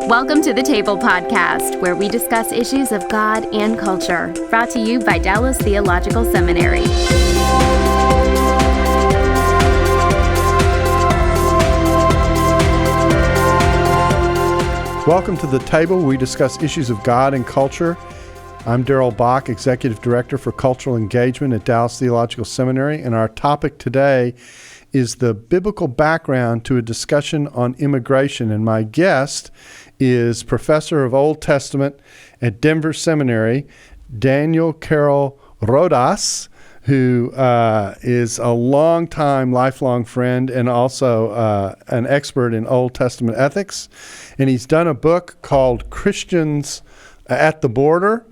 Welcome to the Table Podcast, where we discuss issues of God and culture, brought to you by Dallas Theological Seminary. Welcome to the Table. We discuss issues of God and culture. I'm Darrell Bock, Executive Director for Cultural Engagement at Dallas Theological Seminary, and our topic today is the biblical background to a discussion on immigration. And my guest is Professor of Old Testament at Denver Seminary, Daniel Carroll-Rodas, who is a lifelong friend and also an expert in Old Testament ethics. And he's done a book called Christians at the Border,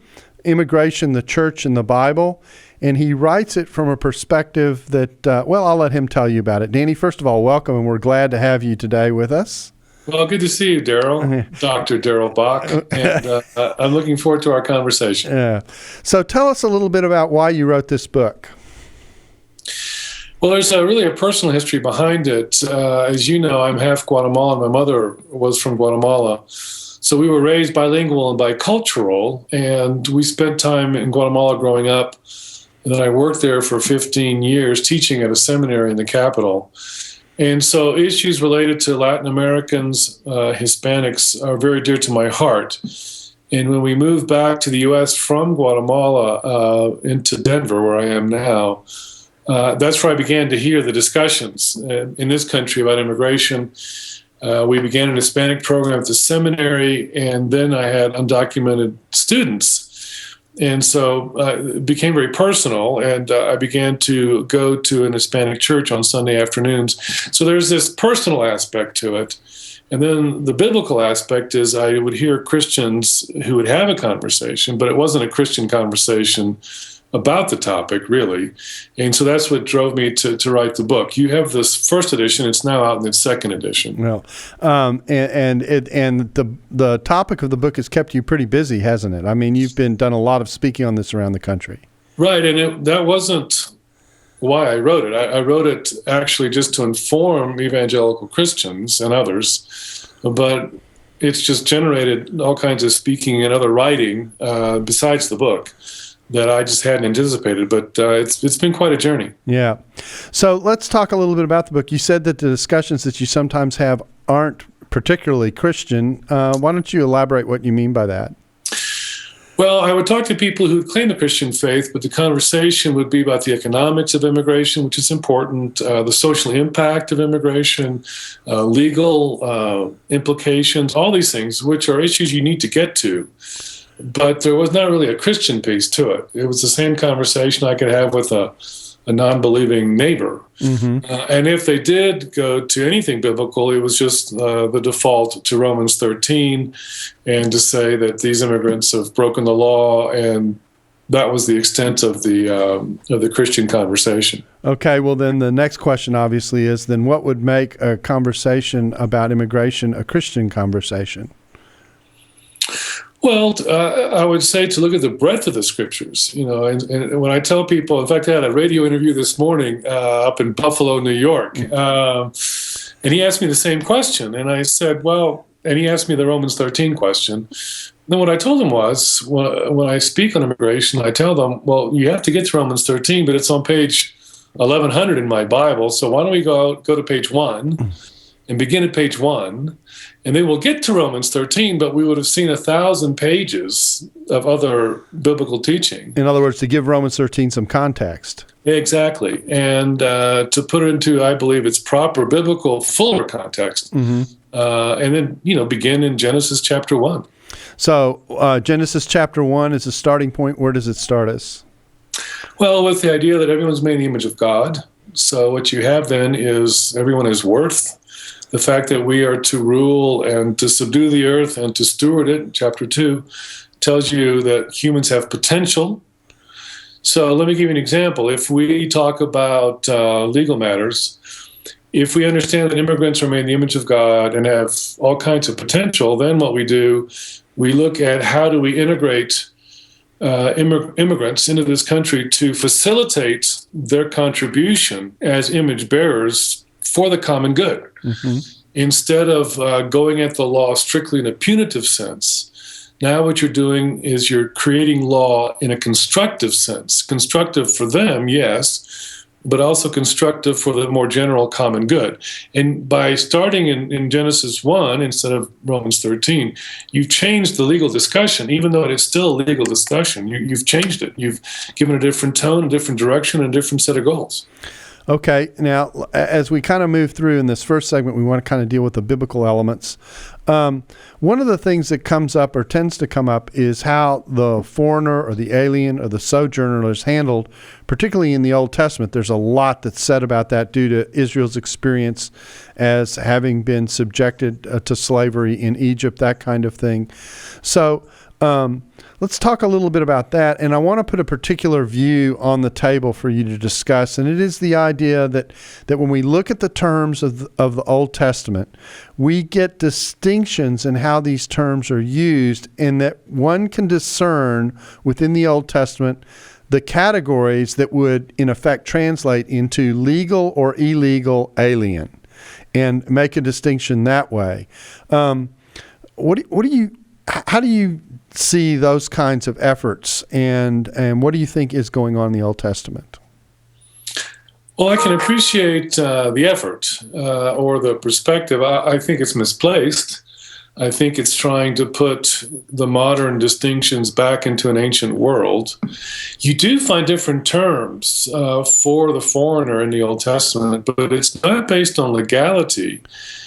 Immigration, the Church, and the Bible. And he writes it from a perspective that, I'll let him tell you about it. Danny, first of all, welcome, and we're glad to have you today with us. Well, good to see you, Darrell, Dr. Darrell Bock, and I'm looking forward to our conversation. Yeah. So tell us a little bit about why you wrote this book. Well, there's really a personal history behind it. As you know, I'm half Guatemalan. My mother was from Guatemala. So we were raised bilingual and bicultural, and we spent time in Guatemala growing up. And then I worked there for 15 years teaching at a seminary in the capital. And so issues related to Latin Americans, Hispanics are very dear to my heart. And when we moved back to the U.S. from Guatemala into Denver, where I am now, that's where I began to hear the discussions in this country about immigration. We began an Hispanic program at the seminary, and then I had undocumented students. And so it became very personal, and I began to go to an Hispanic church on Sunday afternoons. So there's this personal aspect to it. And then the biblical aspect is I would hear Christians who would have a conversation, but it wasn't a Christian conversation about the topic, really. And so that's what drove me to write the book. You have this first edition. It's now out in its second edition. Well, and the topic of the book has kept you pretty busy, hasn't it? I mean, you've done a lot of speaking on this around the country. Right, and that wasn't why I wrote it. I wrote it actually just to inform evangelical Christians and others, but it's just generated all kinds of speaking and other writing besides the book that I just hadn't anticipated, but it's been quite a journey. Yeah. So let's talk a little bit about the book. You said that the discussions that you sometimes have aren't particularly Christian. Why don't you elaborate what you mean by that? Well, I would talk to people who claim the Christian faith, but the conversation would be about the economics of immigration, which is important, the social impact of immigration, legal implications, all these things, which are issues you need to get to. But there was not really a Christian piece to it. It was the same conversation I could have with a non-believing neighbor. Mm-hmm. And if they did go to anything biblical, it was just the default to Romans 13 and to say that these immigrants have broken the law, and that was the extent of the Christian conversation. Okay, well then the next question obviously is then what would make a conversation about immigration a Christian conversation? Well, I would say to look at the breadth of the scriptures, and when I tell people, in fact, I had a radio interview this morning up in Buffalo, New York, and he asked me the same question, and I said, and he asked me the Romans 13 question. Then what I told him was, when I speak on immigration, I tell them, well, you have to get to Romans 13, but it's on page 1100 in my Bible, so why don't we go to page 1 and begin at page 1, and then we'll get to Romans 13, but we would have seen 1,000 pages of other biblical teaching. In other words, to give Romans 13 some context. Exactly. And to put it into, I believe, its proper biblical, fuller context. Mm-hmm. And then, begin in Genesis chapter 1. So Genesis chapter 1 is a starting point. Where does it start us? Well, with the idea that everyone's made in the image of God. So what you have then is everyone is worth. The fact that we are to rule and to subdue the earth and to steward it, chapter 2, tells you that humans have potential. So let me give you an example. If we talk about legal matters, if we understand that immigrants are made in the image of God and have all kinds of potential, then what we do, we look at how do we integrate immigrants into this country to facilitate their contribution as image bearers for the common good. Mm-hmm. instead of going at the law strictly in a punitive sense, now what you're doing is you're creating law in a constructive sense. Constructive for them, yes, but also constructive for the more general common good. And by starting in Genesis 1 instead of Romans 13, you've changed the legal discussion, even though it's still a legal discussion. You've changed it. You've given a different tone, a different direction, and a different set of goals. Okay, now as we kind of move through in this first segment, we want to kind of deal with the biblical elements. One of the things that comes up or tends to come up is how the foreigner or the alien or the sojourner is handled, particularly in the Old Testament. There's a lot that's said about that due to Israel's experience as having been subjected to slavery in Egypt, that kind of thing. So let's talk a little bit about that, and I want to put a particular view on the table for you to discuss, and it is the idea that when we look at the terms of the Old Testament, we get distinctions in how these terms are used, and that one can discern within the Old Testament the categories that would, in effect, translate into legal or illegal alien, and make a distinction that way. How do you see those kinds of efforts, and what do you think is going on in the Old Testament? Well, I can appreciate the effort or the perspective. I think it's misplaced. I think it's trying to put the modern distinctions back into an ancient world. You do find different terms for the foreigner in the Old Testament, but it's not based on legality.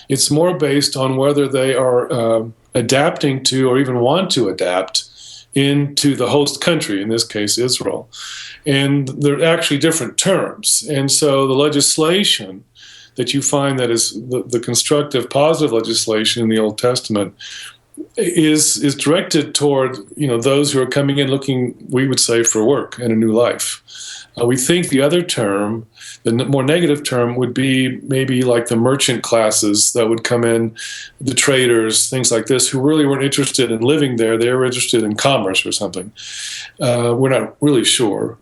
It's more based on whether they are adapting to or even want to adapt into the host country, in this case Israel. And they're actually different terms. And so the legislation that you find that is the constructive, positive legislation in the Old Testament is directed toward those who are coming in looking, we would say, for work and a new life. We think the other term, the more negative term, would be maybe like the merchant classes that would come in, the traders, things like this, who really weren't interested in living there. They were interested in commerce or something. We're not really sure.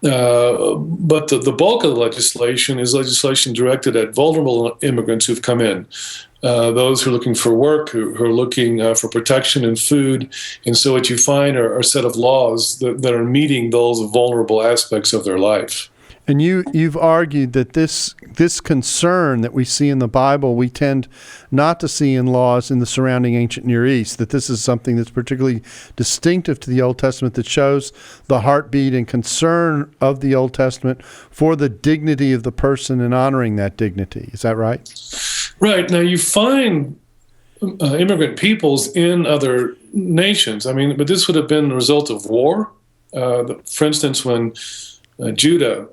But the bulk of the legislation is legislation directed at vulnerable immigrants who've come in. Those who are looking for work, who are looking for protection and food. And so what you find are a set of laws that are meeting those vulnerable aspects of their life. And you've argued that this concern that we see in the Bible, we tend not to see in laws in the surrounding ancient Near East, that this is something that's particularly distinctive to the Old Testament, that shows the heartbeat and concern of the Old Testament for the dignity of the person and honoring that dignity. Is that right? Right. Now, you find immigrant peoples in other nations. I mean, but this would have been the result of war. For instance, when Judah,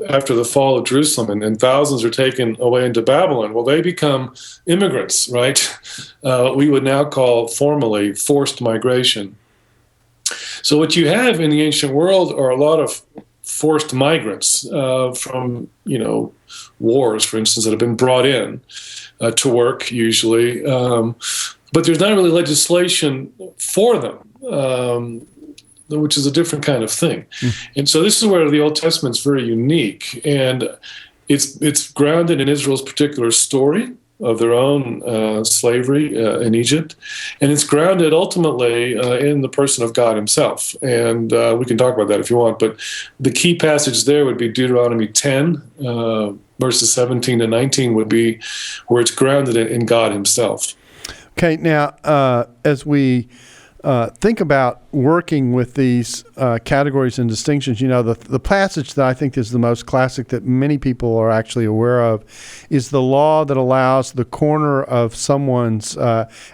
after the fall of Jerusalem, and thousands are taken away into Babylon, well, they become immigrants, right? We would now call formally forced migration. So what you have in the ancient world are a lot of forced migrants from, wars, for instance, that have been brought in to work usually. But there's not really legislation for them. Which is a different kind of thing. And so this is where the Old Testament's very unique, and it's grounded in Israel's particular story of their own slavery in Egypt, and it's grounded ultimately in the person of God himself. And we can talk about that if you want, but the key passage there would be Deuteronomy 10, verses 17 to 19 would be where it's grounded in God himself. Okay, now as we think about working with these categories and distinctions, the passage that I think is the most classic that many people are actually aware of is the law that allows the corner of someone's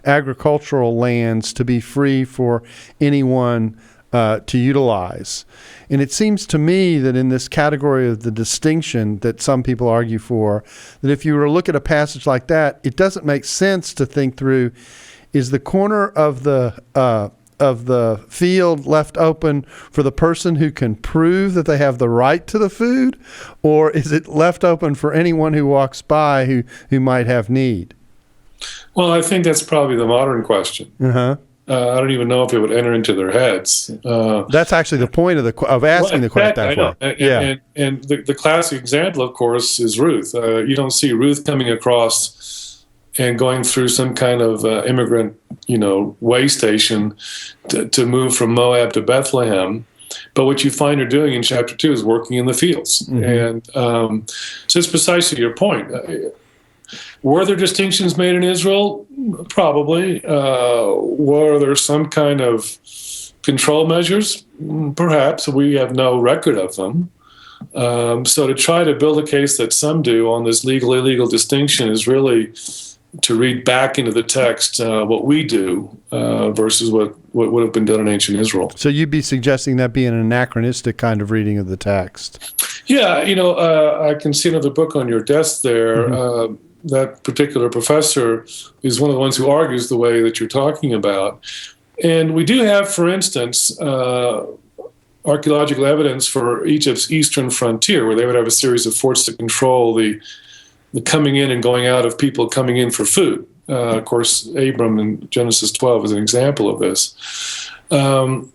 agricultural lands to be free for anyone to utilize. And it seems to me that in this category of the distinction that some people argue for, that if you were to look at a passage like that, it doesn't make sense to think through, is the corner of the field left open for the person who can prove that they have the right to the food, or is it left open for anyone who walks by who might have need? Well, I think that's probably the modern question. Uh-huh. I don't even know if it would enter into their heads. That's actually the point of asking the question that way. And the classic example, of course, is Ruth. You don't see Ruth coming across and going through some kind of immigrant, way station to move from Moab to Bethlehem. But what you find her doing in chapter 2 is working in the fields. And so it's precisely your point. Were there distinctions made in Israel? Probably. Were there some kind of control measures? Perhaps. We have no record of them. So to try to build a case that some do on this legal-illegal distinction is really to read back into the text what we do versus what would have been done in ancient Israel. So you'd be suggesting that be an anachronistic kind of reading of the text? Yeah, I can see another book on your desk there. That particular professor is one of the ones who argues the way that you're talking about. And we do have, for instance, archaeological evidence for Egypt's eastern frontier, where they would have a series of forts to control the coming in and going out of people coming in for food. Of course, Abram in Genesis 12 is an example of this. And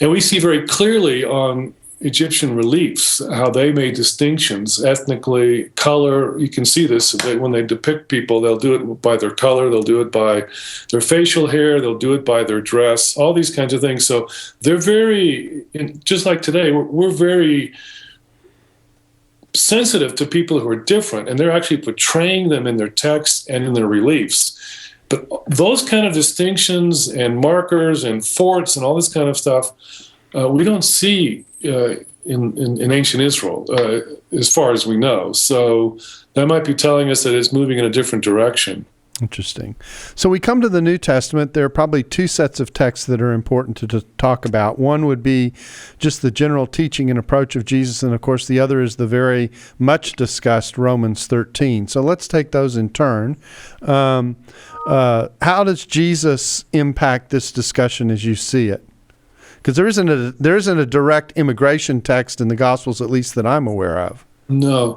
we see very clearly on Egyptian reliefs how they made distinctions ethnically, color. You can see this when they depict people. They'll do it by their color, they'll do it by their facial hair, they'll do it by their dress, all these kinds of things. So they're very, just like today, we're very sensitive to people who are different, and they're actually portraying them in their texts and in their reliefs. But those kind of distinctions and markers and forts and all this kind of stuff, we don't see in ancient Israel, as far as we know. So that might be telling us that it's moving in a different direction. Interesting. So we come to the New Testament. There are probably two sets of texts that are important to talk about. One would be just the general teaching and approach of Jesus, and of course the other is the very much discussed Romans 13. So let's take those in turn. How does Jesus impact this discussion as you see it? Because there isn't a direct immigration text in the Gospels, at least that I'm aware of. No.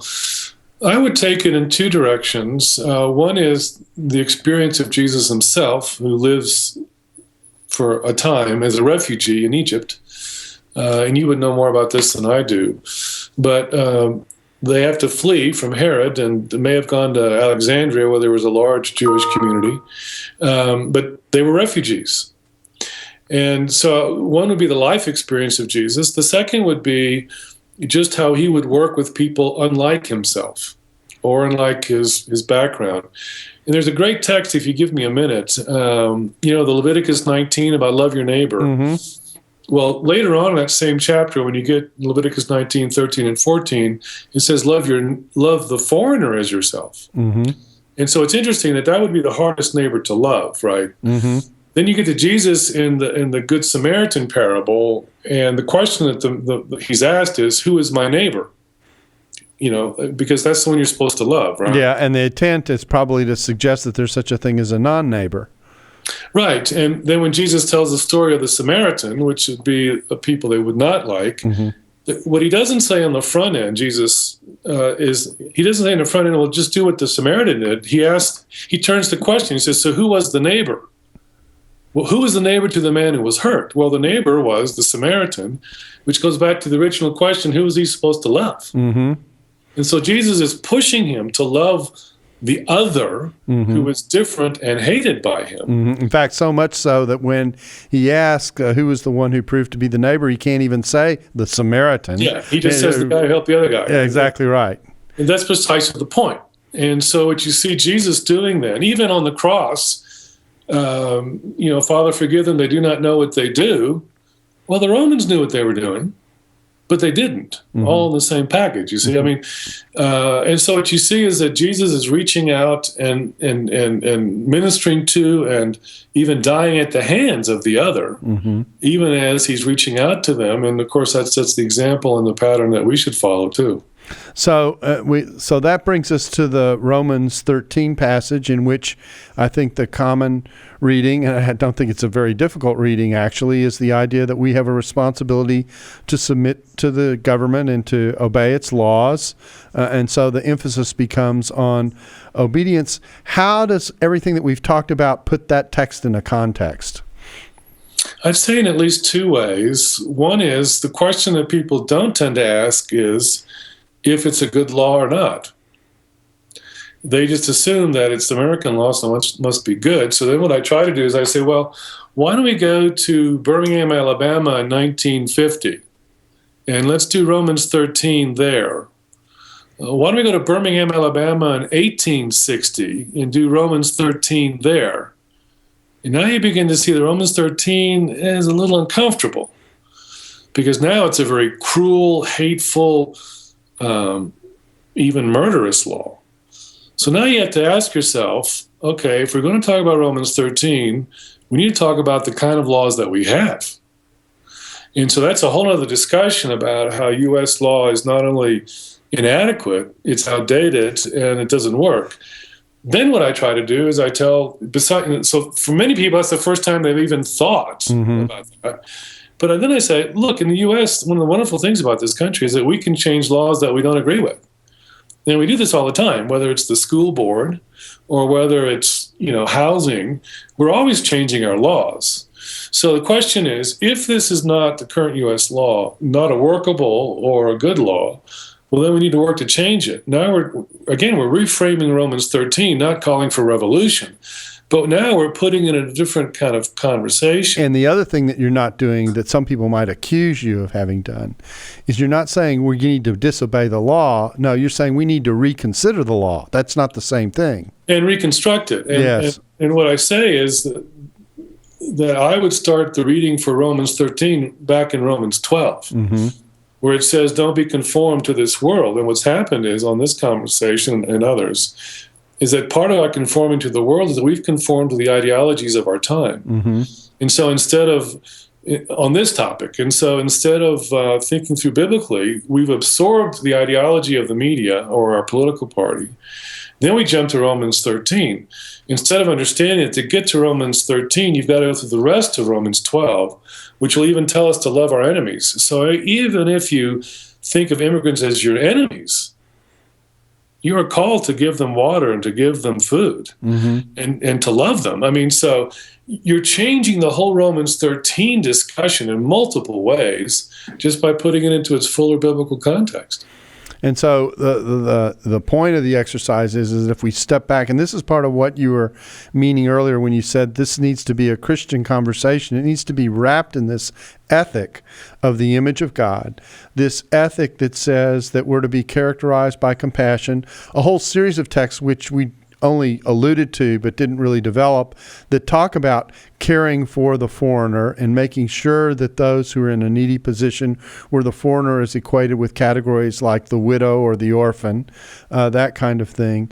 I would take it in two directions. One is the experience of Jesus himself, who lives for a time as a refugee in Egypt. And you would know more about this than I do. But they have to flee from Herod, and they may have gone to Alexandria, where there was a large Jewish community. But they were refugees. And so one would be the life experience of Jesus. The second would be just how he would work with people unlike himself or unlike his background. And there's a great text, if you give me a minute, the Leviticus 19 about love your neighbor. Mm-hmm. Well, later on in that same chapter, when you get Leviticus 19, 13, and 14, it says love the foreigner as yourself. Mm-hmm. And so it's interesting that would be the hardest neighbor to love, right? Mm-hmm. Then you get to Jesus in the Good Samaritan parable, and the question that he's asked is, who is my neighbor? Because that's the one you're supposed to love, right? Yeah, and the intent is probably to suggest that there's such a thing as a non-neighbor. Right, and then when Jesus tells the story of the Samaritan, which would be a people they would not like, mm-hmm. What he doesn't say on the front end, Jesus, he doesn't say on the front end, well, just do what the Samaritan did. He turns the question, he says, so who was the neighbor? Well, who was the neighbor to the man who was hurt? Well, the neighbor was the Samaritan, which goes back to the original question, who was he supposed to love? Mm-hmm. And so Jesus is pushing him to love the other mm-hmm. who is different and hated by him. Mm-hmm. In fact, so much so that when he asks who was the one who proved to be the neighbor, he can't even say the Samaritan. Yeah, he just says the guy who helped the other guy. Yeah, exactly right. And that's precisely the point. And so what you see Jesus doing then, even on the cross, Father, forgive them, they do not know what they do. Well, the Romans knew what they were doing, but they didn't. Mm-hmm. All in the same package, you see. Mm-hmm. And so what you see is that Jesus is reaching out and ministering to and even dying at the hands of the other, mm-hmm. even as he's reaching out to them. And, of course, that sets the example and the pattern that we should follow, too. So that brings us to the Romans 13 passage, in which I think the common reading, and I don't think it's a very difficult reading actually, is the idea that we have a responsibility to submit to the government and to obey its laws. And so the emphasis becomes on obedience. How does everything that we've talked about put that text in a context? I'd say in at least two ways. One is the question that people don't tend to ask is if it's a good law or not. they just assume that it's American law, so it must be good. So then what I try to do is I say, well, why don't we go to Birmingham, Alabama in 1950, and let's do Romans 13 there. Why don't we go to Birmingham, Alabama in 1860 and do Romans 13 there? And now you begin to see that Romans 13 is a little uncomfortable, because now it's a very cruel, hateful, even murderous law. So now you have to ask yourself, okay, if we're going to talk about Romans 13, we need to talk about the kind of laws that we have. And so that's a whole other discussion about how U.S. law is not only inadequate, it's outdated, and it doesn't work. Then what I try to do is I tell, so for many people, that's the first time they've even thought about that. But then I say, look, in the U.S., one of the wonderful things about this country is that we can change laws that we don't agree with. And we do this all the time, whether it's the school board or whether it's, housing. We're always changing our laws. So the question is, if this is not the current U.S. law, not a workable or a good law, well, then we need to work to change it. Now we're reframing Romans 13, not calling for revolution, but now we're putting it in a different kind of conversation. And the other thing that you're not doing, that some people might accuse you of having done, is you're not saying we need to disobey the law. No, you're saying we need to reconsider the law. That's not the same thing. And reconstruct it. Yes. And what I say is that I would start the reading for Romans 13 back in Romans 12, where it says, don't be conformed to this world. And what's happened is, on this conversation and others, is that part of our conforming to the world is that we've conformed to the ideologies of our time. And so instead of, on this topic, instead of thinking through biblically, we've absorbed the ideology of the media or our political party. Then we jump to Romans 13. Instead of understanding that to get to Romans 13, you've got to go through the rest of Romans 12, which will even tell us to love our enemies. So even if you think of immigrants as your enemies, you are called to give them water and to give them food and to love them. I mean, so you're changing the whole Romans 13 discussion in multiple ways just by putting it into its fuller biblical context. And so the point of the exercise is if we step back, and this is part of what you were meaning earlier when you said this needs to be a Christian conversation. It needs to be wrapped in this ethic of the image of God, this ethic that says that we're to be characterized by compassion, a whole series of texts which we only alluded to but didn't really develop, that talk about caring for the foreigner and making sure that those who are in a needy position, where the foreigner is equated with categories like the widow or the orphan, that kind of thing,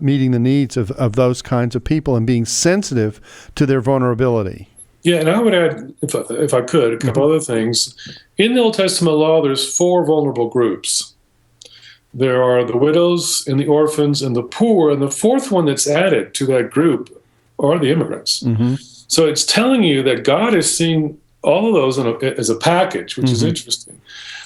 meeting the needs of those kinds of people and being sensitive to their vulnerability. Yeah, and I would add, if I could, a couple other things. In the Old Testament law, there's 4 vulnerable groups. There are the widows and the orphans and the poor, and the 4th one that's added to that group are the immigrants. So it's telling you that God is seeing all of those as a package, which is interesting.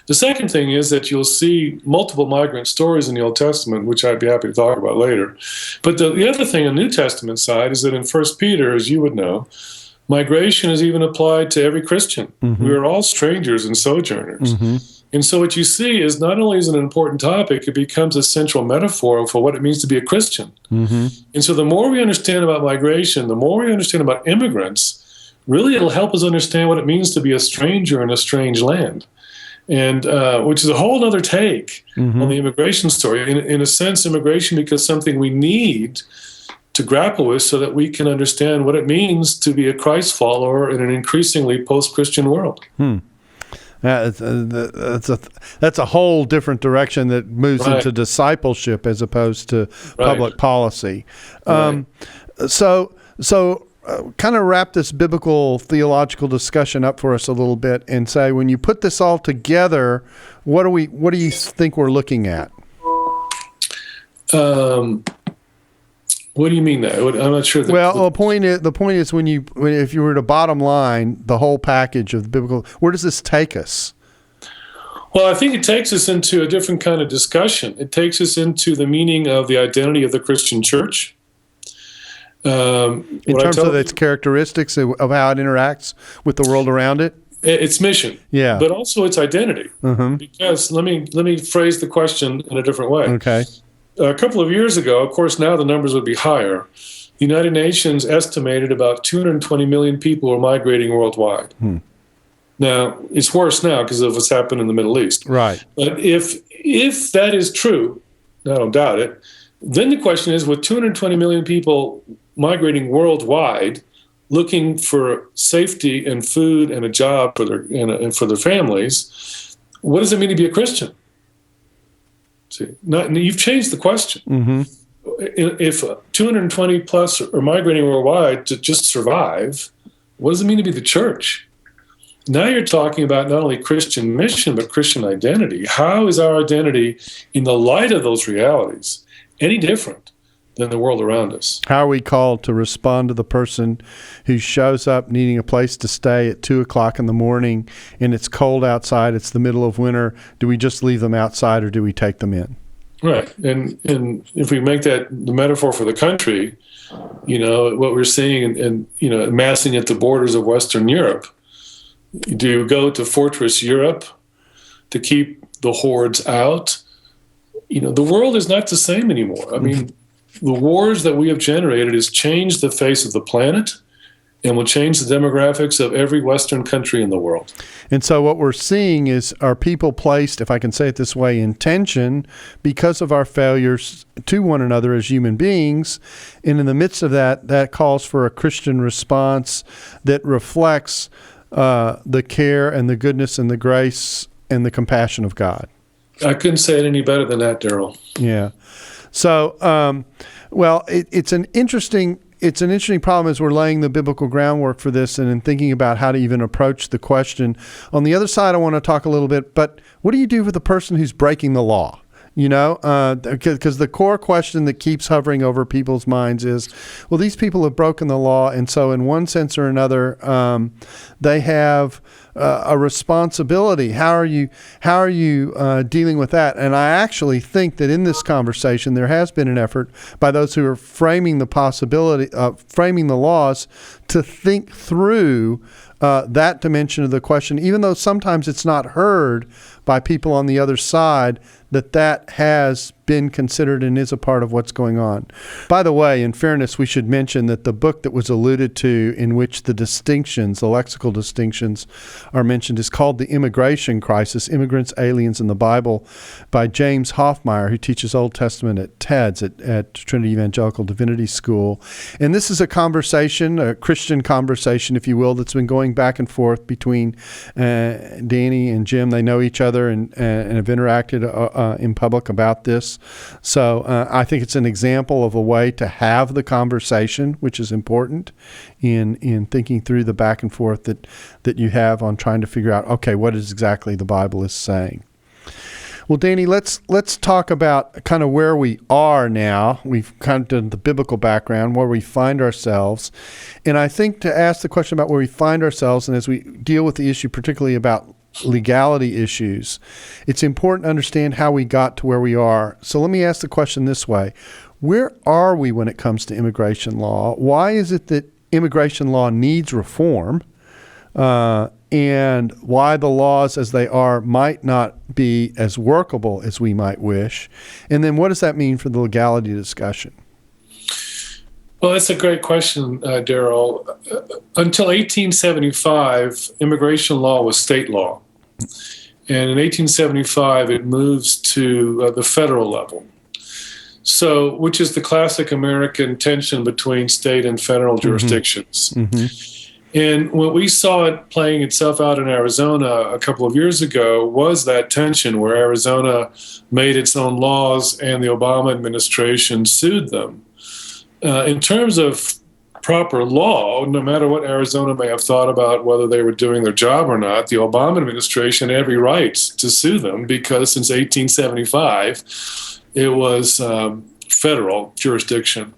The second thing is that you'll see multiple migrant stories in the Old Testament, which I'd be happy to talk about later. But the other thing on the New Testament side is that in 1 Peter, as you would know, migration is even applied to every Christian. We are all strangers and sojourners. And so what you see is not only is it an important topic, it becomes a central metaphor for what it means to be a Christian. And so the more we understand about migration, the more we understand about immigrants, really it'll help us understand what it means to be a stranger in a strange land. And which is a whole other take on the immigration story. In a sense, immigration becomes something we need to grapple with so that we can understand what it means to be a Christ follower in an increasingly post-Christian world. That's a whole different direction that moves into discipleship as opposed to public policy. So kind of wrap this biblical theological discussion up for us a little bit and say, when you put this all together, what do you think we're looking at? What do you mean that? I'm not sure. The point is if you were to bottom line the whole package of the biblical, where does this take us? Well, I think it takes us into a different kind of discussion. It takes us into the meaning of the identity of the Christian church. In terms of its characteristics of how it interacts with the world around it? Its mission, but also its identity. Because let me phrase the question in a different way. Okay. a couple of years ago, of course, now the numbers would be higher. The United Nations estimated about 220 million people were migrating worldwide. Now, it's worse now because of what's happened in the Middle East. Right. But if that is true, I don't doubt it, then the question is, with 220 million people migrating worldwide, looking for safety and food and a job for their families, what does it mean to be a Christian? See, you've changed the question. Mm-hmm. If 220 plus are migrating worldwide to just survive, what does it mean to be the church? Now you're talking about not only Christian mission, but Christian identity. How is our identity in the light of those realities any different than the world around us? How are we called to respond to the person who shows up needing a place to stay at 2 o'clock in the morning and it's cold outside, it's the middle of winter? Do we just leave them outside or do we take them in? Right. And if we make that the metaphor for the country, what we're seeing and massing at the borders of Western Europe, do you go to Fortress Europe to keep the hordes out? The world is not the same anymore. I mean, the wars that we have generated has changed the face of the planet and will change the demographics of every Western country in the world. And so what we're seeing is our people placed, if I can say it this way, in tension because of our failures to one another as human beings. And in the midst of that calls for a Christian response that reflects the care and the goodness and the grace and the compassion of God. I couldn't say it any better than that, Darrell. Yeah. So, it's an interesting problem as we're laying the biblical groundwork for this and in thinking about how to even approach the question. On the other side, I want to talk a little bit, but what do you do with the person who's breaking the law? Because the core question that keeps hovering over people's minds is, well, these people have broken the law, and so in one sense or another, they have a responsibility. How are you dealing with that? And I actually think that in this conversation, there has been an effort by those who are framing the laws to think through that dimension of the question, even though sometimes it's not heard by people on the other side, that has been considered and is a part of what's going on. By the way, in fairness, we should mention that the book that was alluded to in which the lexical distinctions are mentioned is called The Immigration Crisis, Immigrants, Aliens, and the Bible by James Hoffmeyer, who teaches Old Testament at TEDS at Trinity Evangelical Divinity School. And this is a conversation, a Christian conversation, if you will, that's been going back and forth between Danny and Jim. They know each other and have interacted in public about this. So I think it's an example of a way to have the conversation, which is important in thinking through the back and forth that you have on trying to figure out, okay, what is exactly the Bible is saying. Well, Danny, let's talk about kind of where we are now. We've kind of done the biblical background, where we find ourselves. And I think to ask the question about where we find ourselves, and as we deal with the issue particularly about legality issues, it's important to understand how we got to where we are. So let me ask the question this way. Where are we when it comes to immigration law? Why is it that immigration law needs reform? And why the laws as they are might not be as workable as we might wish? And then what does that mean for the legality discussion? Well, that's a great question, Darrell. Until 1875, immigration law was state law. And in 1875, it moves to the federal level. So, which is the classic American tension between state and federal jurisdictions. Mm-hmm. And what we saw it playing itself out in Arizona a couple of years ago was that tension where Arizona made its own laws and the Obama administration sued them. In terms of proper law, no matter what Arizona may have thought about whether they were doing their job or not, the Obama administration had every right to sue them because since 1875, it was federal jurisdiction.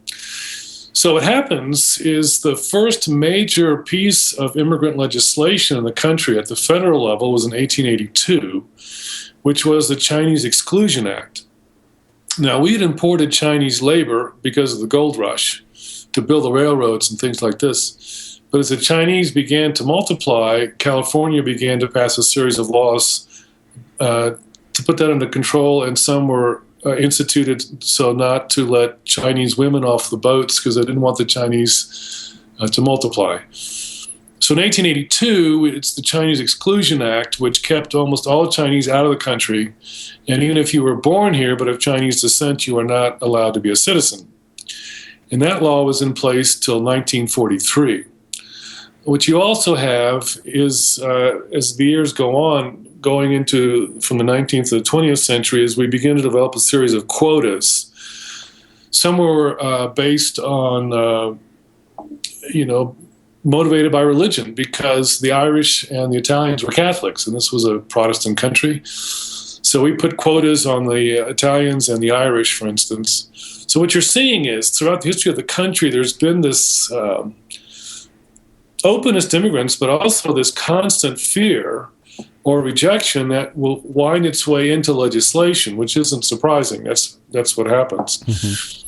So what happens is the first major piece of immigrant legislation in the country at the federal level was in 1882, which was the Chinese Exclusion Act. Now, we had imported Chinese labor because of the gold rush to build the railroads and things like this. But as the Chinese began to multiply, California began to pass a series of laws to put that under control, and some were instituted so not to let Chinese women off the boats because they didn't want the Chinese to multiply. So in 1882, it's the Chinese Exclusion Act, which kept almost all Chinese out of the country. And even if you were born here but of Chinese descent, you are not allowed to be a citizen. And that law was in place till 1943. What you also have is, as the years go on, going into from the 19th to the 20th century, as we begin to develop a series of quotas. Some were based on, motivated by religion, because the Irish and the Italians were Catholics, and this was a Protestant country. So we put quotas on the Italians and the Irish, for instance. So what you're seeing is, throughout the history of the country, there's been this openness to immigrants, but also this constant fear or rejection that will wind its way into legislation, which isn't surprising. That's what happens. Mm-hmm.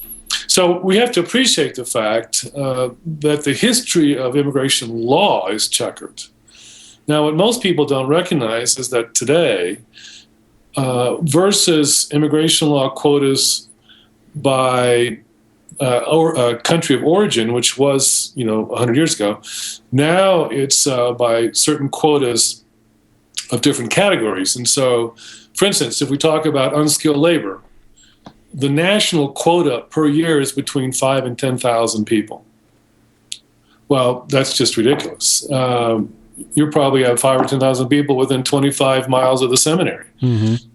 So we have to appreciate the fact that the history of immigration law is checkered. Now, what most people don't recognize is that today, versus immigration law quotas by country of origin, which was 100 years ago, now it's by certain quotas of different categories. And so, for instance, if we talk about unskilled labor, the national quota per year is between 5,000 and 10,000 people. Well, that's just ridiculous. You probably have 5,000 or 10,000 people within 25 miles of the seminary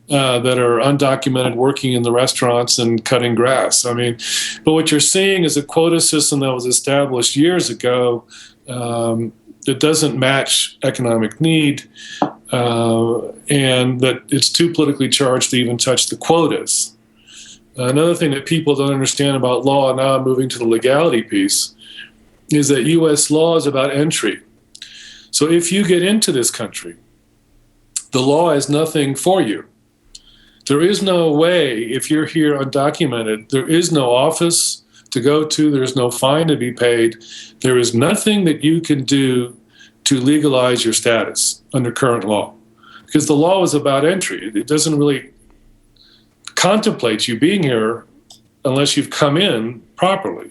that are undocumented, working in the restaurants and cutting grass. But what you're seeing is a quota system that was established years ago that doesn't match economic need, and that it's too politically charged to even touch the quotas. Another thing that people don't understand about law, now I'm moving to the legality piece, is that U.S. law is about entry. So if you get into this country, the law is nothing for you. There is no way, if you're here undocumented, there is no office to go to, there's no fine to be paid. There is nothing that you can do to legalize your status under current law, because the law is about entry. It doesn't really contemplate you being here unless you've come in properly.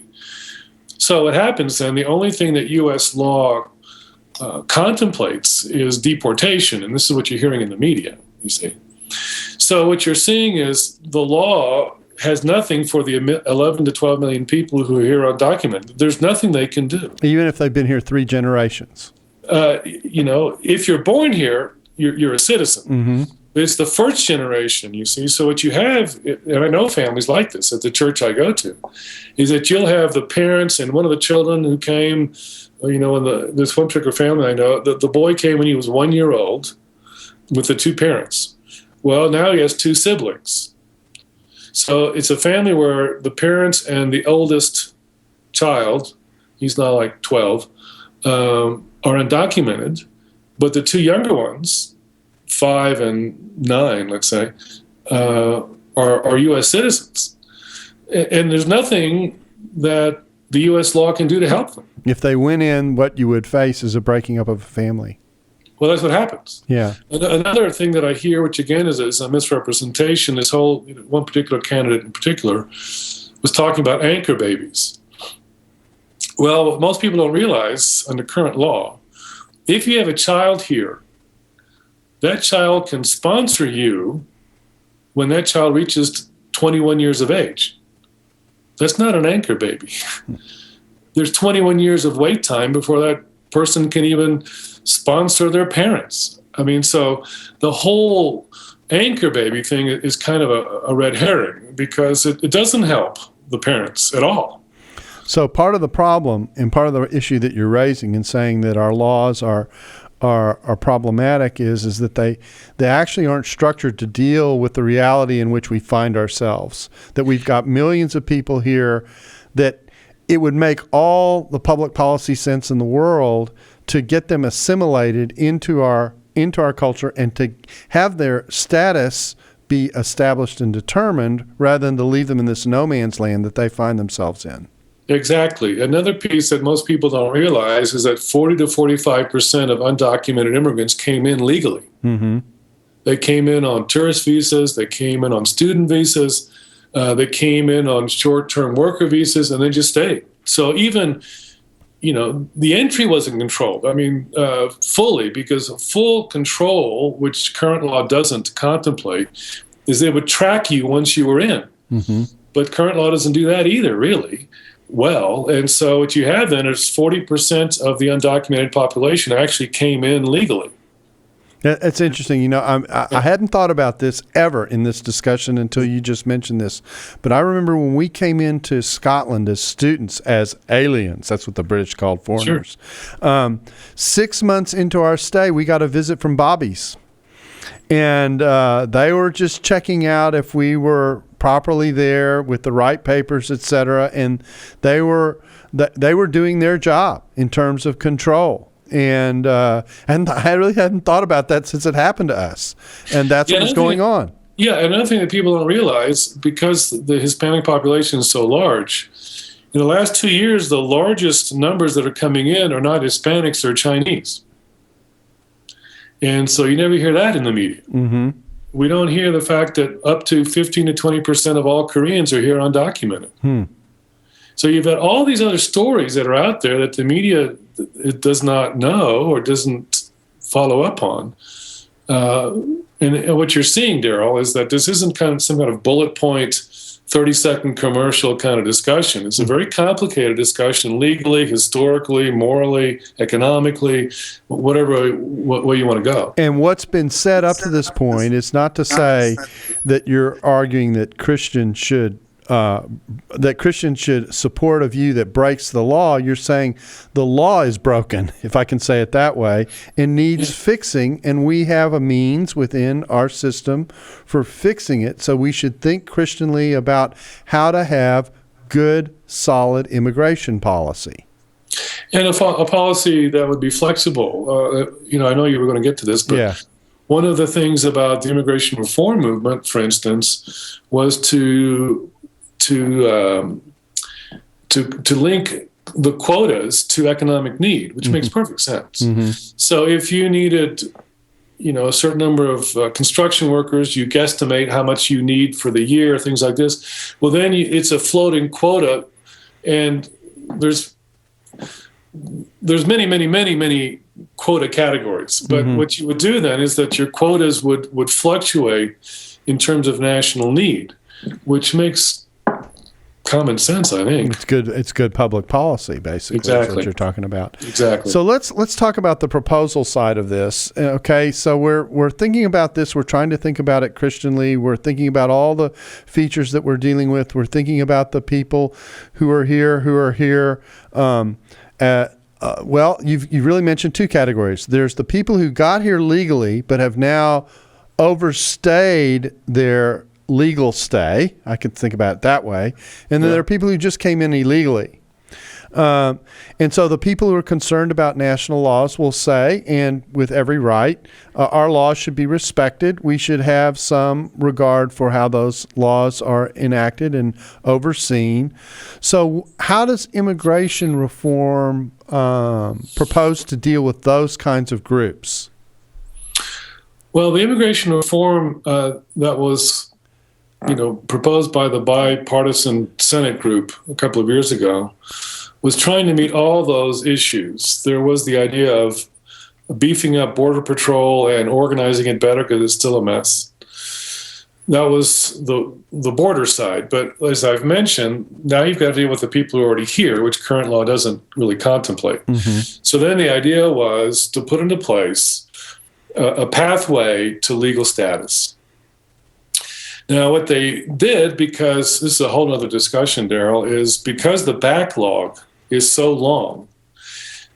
So what happens then, the only thing that U.S. law contemplates is deportation, and this is what you're hearing in the media, you see. So what you're seeing is the law has nothing for the 11 to 12 million people who are here undocumented. There's nothing they can do. Even if they've been here 3 generations. If you're born here, you're a citizen. Mm-hmm. It's the first generation, you see. So what you have, and I know families like this at the church I go to, is that you'll have the parents and one of the children who came, in this one particular family I know, the boy came when he was 1 year old with the 2 parents. Well, now he has 2 siblings. So it's a family where the parents and the oldest child, he's now like 12, are undocumented, but the 2 younger ones, 5 and 9, let's say, are U.S. citizens. And there's nothing that the U.S. law can do to help them. If they went in, what you would face is a breaking up of a family. Well, that's what happens. Yeah. Another thing that I hear, which again is a misrepresentation, this whole, one particular candidate in particular was talking about anchor babies. Well, what most people don't realize under current law, if you have a child here, that child can sponsor you when that child reaches 21 years of age. That's not an anchor baby. There's 21 years of wait time before that person can even sponsor their parents. So the whole anchor baby thing is kind of a red herring, because it doesn't help the parents at all. So part of the problem and part of the issue that you're raising in saying that our laws are problematic is that they actually aren't structured to deal with the reality in which we find ourselves, that we've got millions of people here, that it would make all the public policy sense in the world to get them assimilated into our culture and to have their status be established and determined rather than to leave them in this no man's land that they find themselves in. Exactly. Another piece that most people don't realize is that 40 to 45% of undocumented immigrants came in legally. Mm-hmm. They came in on tourist visas. They came in on student visas. that came in on short-term worker visas and then just stayed. So even, the entry wasn't controlled. I mean, fully, because full control, which current law doesn't contemplate, is they would track you once you were in. Mm-hmm. But current law doesn't do that either, really. Well, and so what you have then is 40% of the undocumented population actually came in legally. That's interesting. I hadn't thought about this ever in this discussion until you just mentioned this. But I remember when we came into Scotland as students, as aliens, that's what the British called foreigners. Sure. 6 months into our stay, we got a visit from Bobby's. And they were just checking out if we were properly there with the right papers, et cetera. And they were doing their job in terms of control. And I really hadn't thought about that since it happened to us. And that's what was going on. Yeah, another thing that people don't realize, because the Hispanic population is so large, in the last 2 years, the largest numbers that are coming in are not Hispanics, they're Chinese. And so you never hear that in the media. Mm-hmm. We don't hear the fact that up to 15 to 20% of all Koreans are here undocumented. So you've got all these other stories that are out there that the media it does not know or doesn't follow up on. And what you're seeing, Darrell, is that this isn't kind of some kind of bullet point, 30-second commercial kind of discussion. It's a very complicated discussion, legally, historically, morally, economically, whatever way you want to go. And what's been said up to this point is not to say that you're arguing that Christians should support a view that breaks the law. You're saying the law is broken, if I can say it that way, and needs fixing, and we have a means within our system for fixing it. So we should think Christianly about how to have good, solid immigration policy. And a policy that would be flexible. I know you were going to get to this, but one of the things about the immigration reform movement, for instance, was to link the quotas to economic need, which makes perfect sense. Mm-hmm. So if you needed, a certain number of construction workers, you guesstimate how much you need for the year, things like this. Well, then it's a floating quota, and there's many quota categories. But what you would do then is that your quotas would fluctuate in terms of national need, which makes common sense, I think. It's good public policy, basically. Exactly. That's what you're talking about. Exactly. So let's talk about the proposal side of this. Okay, so we're thinking about this. We're trying to think about it Christianly. We're thinking about all the features that we're dealing with. We're thinking about the people who are here. Well, you've really mentioned two categories. There's the people who got here legally but have now overstayed their legal stay. I could think about it that way. And then there are people who just came in illegally. And so the people who are concerned about national laws will say, and with every right, our laws should be respected. We should have some regard for how those laws are enacted and overseen. So how does immigration reform propose to deal with those kinds of groups? Well, the immigration reform that was proposed by the bipartisan Senate group a couple of years ago was trying to meet all those issues. There was the idea of beefing up Border Patrol and organizing it better because it's still a mess. That was the border side. But as I've mentioned, now you've got to deal with the people who are already here, which current law doesn't really contemplate. Mm-hmm. So then the idea was to put into place a pathway to legal status. Now, what they did, because this is a whole other discussion, Darrell, is because the backlog is so long,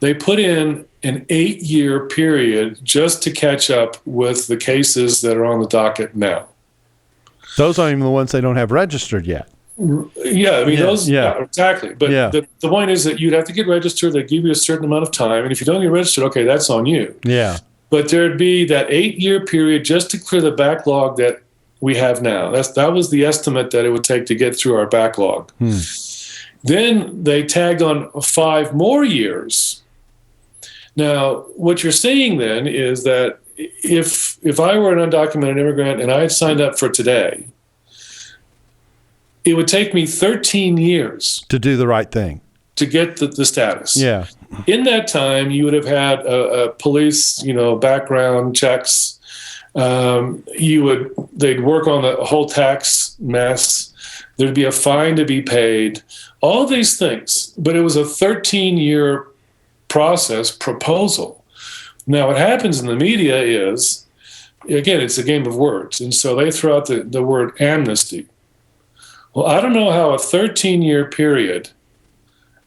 they put in an 8-year period just to catch up with the cases that are on the docket now. Those aren't even the ones they don't have registered yet. Yeah, I mean, exactly. But the point is that you'd have to get registered. They give you a certain amount of time. And if you don't get registered, okay, that's on you. Yeah. But there'd be that 8-year period just to clear the backlog that we have now. That was the estimate that it would take to get through our backlog. Then they tagged on 5 more years. Now, what you're saying then is that if I were an undocumented immigrant and I had signed up for today, it would take me 13 years to do the right thing, to get the status. Yeah. In that time, you would have had a police, background checks. They'd work on the whole tax mess. There'd be a fine to be paid, all these things. But it was a 13-year process proposal. Now, what happens in the media is, again, it's a game of words. And so they throw out the word amnesty. Well, I don't know how a 13-year period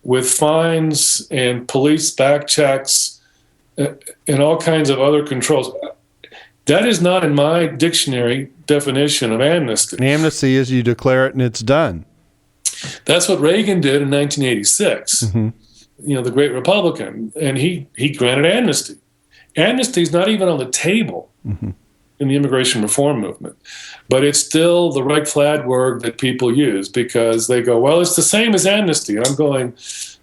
with fines and police back checks and all kinds of other controls, that is not in my dictionary definition of amnesty. Amnesty is you declare it and it's done. That's what Reagan did in 1986, the great Republican, and he granted amnesty. Amnesty is not even on the table in the immigration reform movement, but it's still the red flag word that people use because they go, well, it's the same as amnesty. And I'm going,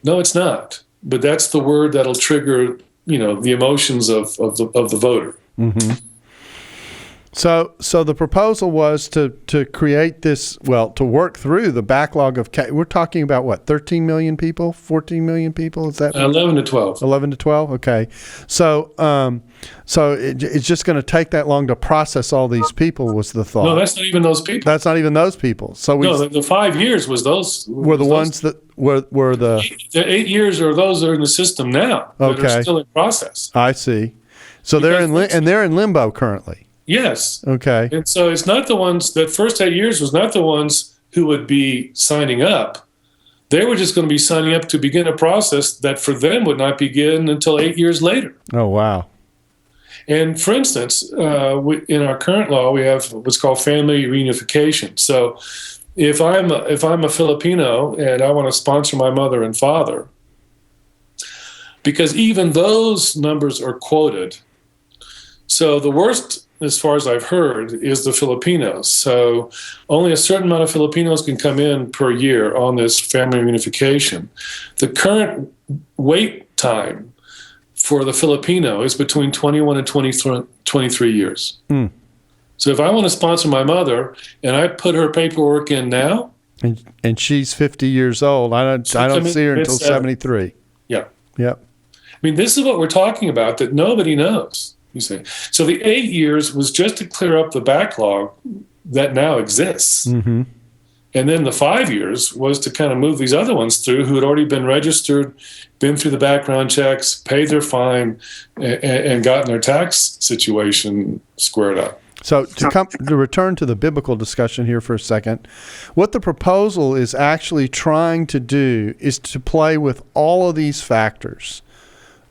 no, it's not. But that's the word that'll trigger, the emotions of the voter. So the proposal was to create this, to work through the backlog of, we're talking about what, 13 million people, 14 million people? Is that 11 to 12? 11 to 12. Okay. So it's just going to take that long to process all these people was the thought. No, that's not even those people. That's not even those people. So the 5 years was those. Were the ones that were the 8 years are those that are in the system now that are still in process. I see. So they're in limbo currently. Yes. Okay. And so it's not the ones, that first 8 years was not the ones who would be signing up. They were just going to be signing up to begin a process that for them would not begin until 8 years later. Oh, wow. And for instance, in our current law, we have what's called family reunification. So if I'm a Filipino and I want to sponsor my mother and father, because even those numbers are quoted. So the worst, as far as I've heard, is the Filipinos. So only a certain amount of Filipinos can come in per year on this family reunification. The current wait time for the Filipino is between 21 and 23 years. So if I want to sponsor my mother and I put her paperwork in now, and she's 50 years old, I don't see her until 73. Yeah. Yep. I mean, this is what we're talking about that nobody knows. You see, so the 8 years was just to clear up the backlog that now exists. And then the 5 years was to kind of move these other ones through who had already been registered, been through the background checks, paid their fine, and gotten their tax situation squared up. So to return to the biblical discussion here for a second, what the proposal is actually trying to do is to play with all of these factors.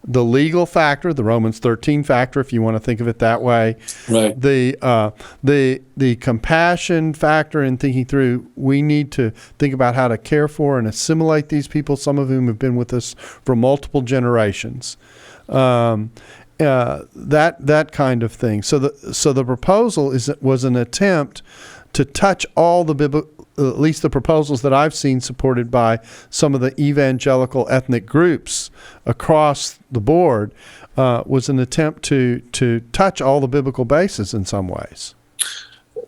The legal factor, the Romans 13 factor, if you want to think of it that way. Right. The compassion factor in thinking through, we need to think about how to care for and assimilate these people, some of whom have been with us for multiple generations. That kind of thing. So the proposal was an attempt to touch all the at least the proposals that I've seen supported by some of the evangelical ethnic groups across the board, was an attempt to touch all the biblical bases in some ways.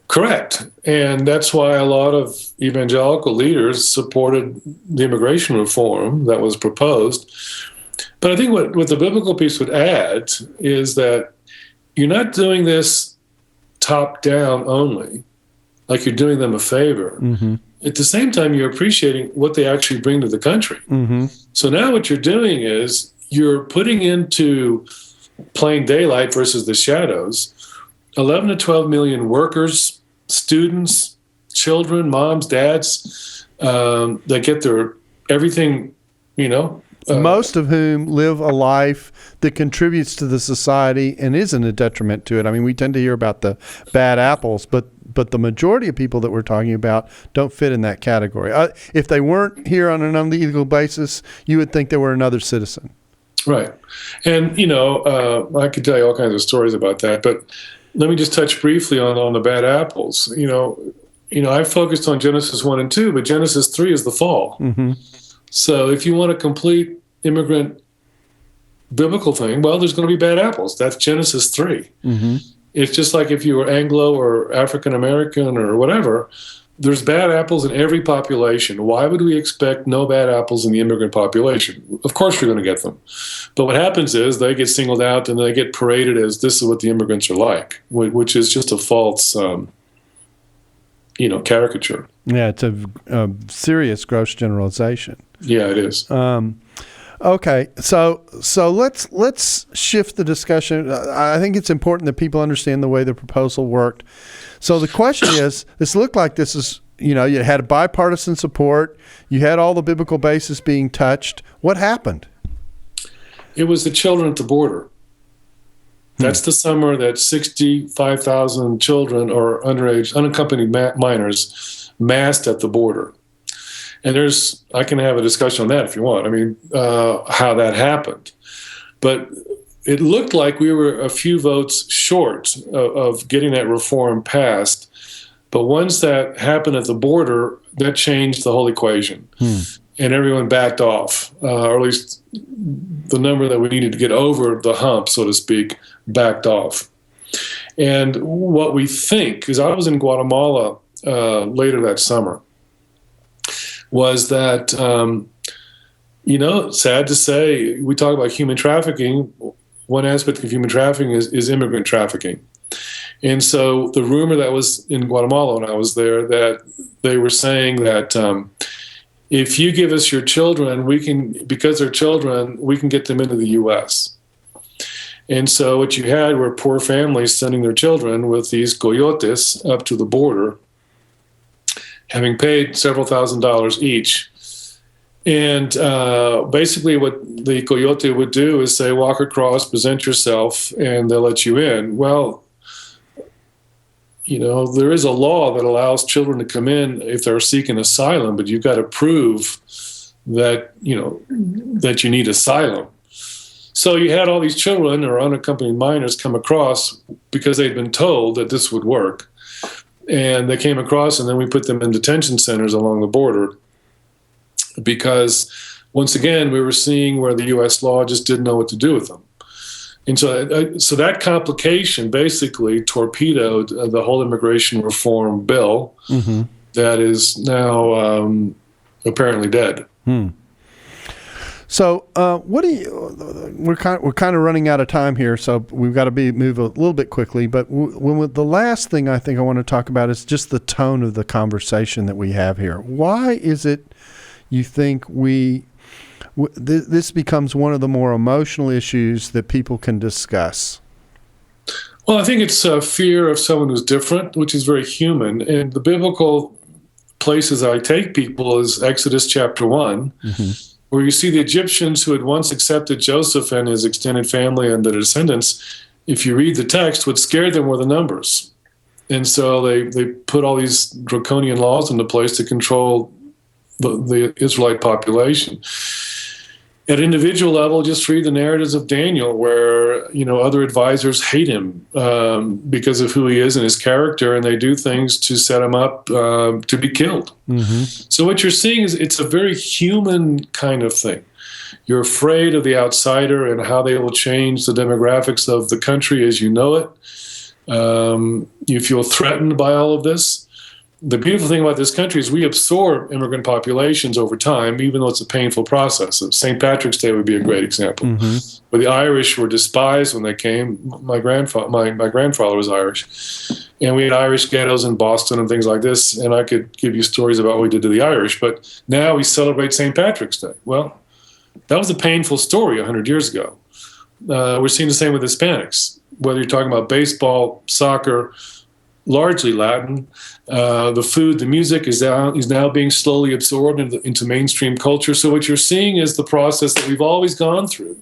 Correct. And that's why a lot of evangelical leaders supported the immigration reform that was proposed. But I think what the biblical piece would add is that you're not doing this top down only, like you're doing them a favor. At the same time, you're appreciating what they actually bring to the country. So now what you're doing is you're putting into plain daylight versus the shadows 11 to 12 million workers, students, children, moms, dads, that get their everything, most of whom live a life that contributes to the society and isn't a detriment to it. I mean, we tend to hear about the bad apples, but the majority of people that we're talking about don't fit in that category. If they weren't here on an illegal basis, you would think they were another citizen. Right. And, I could tell you all kinds of stories about that, but let me just touch briefly on the bad apples. I focused on Genesis 1 and 2, but Genesis 3 is the fall. So if you want a complete immigrant biblical thing, well, there's going to be bad apples. That's Genesis 3. It's just like if you were Anglo or African American or whatever, there's bad apples in every population. Why would we expect no bad apples in the immigrant population? Of course you're going to get them. But what happens is they get singled out and they get paraded as this is what the immigrants are like, which is just a false, caricature. Yeah, it's a serious gross generalization. Yeah, it is. Okay, so let's shift the discussion. I think it's important that people understand the way the proposal worked. So the question is, this looked like this is, you had bipartisan support. You had all the biblical bases being touched. What happened? It was the children at the border. That's the summer that 65,000 children or underage, unaccompanied minors massed at the border. And I can have a discussion on that if you want. I mean, how that happened. But it looked like we were a few votes short of getting that reform passed. But once that happened at the border, that changed the whole equation. And everyone backed off, or at least the number that we needed to get over the hump, so to speak, backed off. And what we think, because I was in Guatemala later that summer, was that, sad to say, we talk about human trafficking. One aspect of human trafficking is immigrant trafficking. And so the rumor that was in Guatemala when I was there, that they were saying that if you give us your children, because they're children, we can get them into the U.S. And so what you had were poor families sending their children with these coyotes up to the border, having paid several $1,000s each. And basically what the coyote would do is say, walk across, present yourself, and they'll let you in. Well, there is a law that allows children to come in if they're seeking asylum, but you've got to prove that, that you need asylum. So you had all these children or unaccompanied minors come across because they'd been told that this would work. And they came across, and then we put them in detention centers along the border because, once again, we were seeing where the U.S. law just didn't know what to do with them. And so that complication basically torpedoed the whole immigration reform bill that is now apparently dead. So, we're kind of running out of time here, so we've got to move a little bit quickly. But the last thing I think I want to talk about is just the tone of the conversation that we have here. Why is it you think this becomes one of the more emotional issues that people can discuss? Well, I think it's a fear of someone who's different, which is very human. And the biblical places I take people is Exodus chapter 1. Where you see the Egyptians who had once accepted Joseph and his extended family and the descendants, if you read the text, what scared them were the numbers. And so they put all these draconian laws into place to control the Israelite population. At individual level, just read the narratives of Daniel where, other advisors hate him because of who he is and his character, and they do things to set him up to be killed. So what you're seeing is it's a very human kind of thing. You're afraid of the outsider and how they will change the demographics of the country as you know it. You feel threatened by all of this. The beautiful thing about this country is we absorb immigrant populations over time, even though it's a painful process. St. Patrick's Day would be a great example. Where the Irish were despised when they came. My grandfather was Irish. And we had Irish ghettos in Boston and things like this. And I could give you stories about what we did to the Irish. But now we celebrate St. Patrick's Day. Well, that was a painful story 100 years ago. We're seeing the same with Hispanics. Whether you're talking about baseball, soccer, largely Latin. The food, the music is now being slowly absorbed into mainstream culture. So what you're seeing is the process that we've always gone through,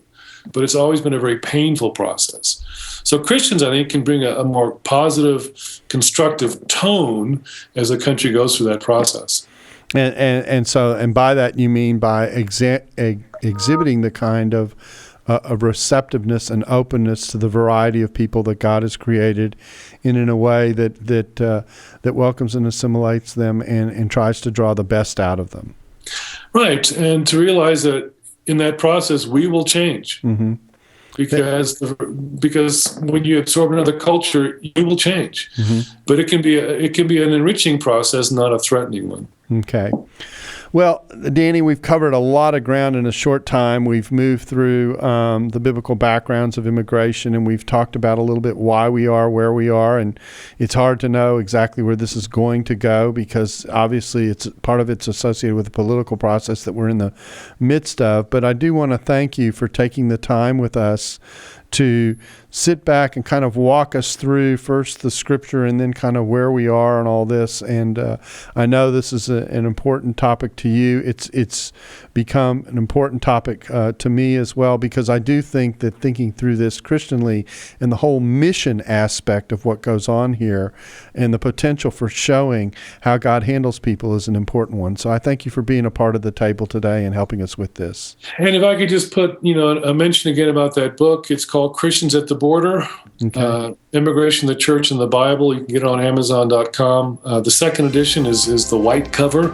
but it's always been a very painful process. So Christians, I think, can bring a more positive, constructive tone as the country goes through that process. And by that you mean by exhibiting the kind of receptiveness and openness to the variety of people that God has created, in a way that welcomes and assimilates them and tries to draw the best out of them. Right, and to realize that in that process we will change. because when you absorb another culture, you will change. But it can be an enriching process, not a threatening one. Okay. Well, Danny, we've covered a lot of ground in a short time. We've moved through the biblical backgrounds of immigration, and we've talked about a little bit why we are where we are. And it's hard to know exactly where this is going to go because obviously it's part of it's associated with the political process that we're in the midst of. But I do want to thank you for taking the time with us to sit back and kind of walk us through first the scripture and then kind of where we are and all this. And I know this is an important topic to you. It's become an important topic to me as well, because I do think that thinking through this Christianly and the whole mission aspect of what goes on here and the potential for showing how God handles people is an important one. So I thank you for being a part of the table today and helping us with this. And if I could just put, a mention again about that book, it's called Christians at the Border, Immigration, the Church, and the Bible. You can get it on Amazon.com. The second edition is the white cover,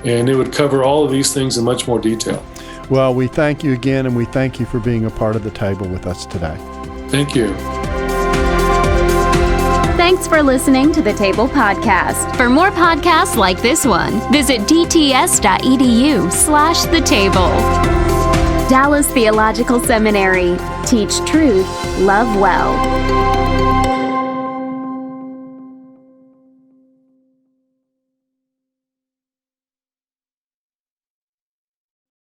and it would cover all of these things in much more detail. Well, we thank you again, and we thank you for being a part of the table with us today. Thank you. Thanks for listening to the Table Podcast. For more podcasts like this one, visit dts.edu/the table. Dallas Theological Seminary. Teach truth, love well.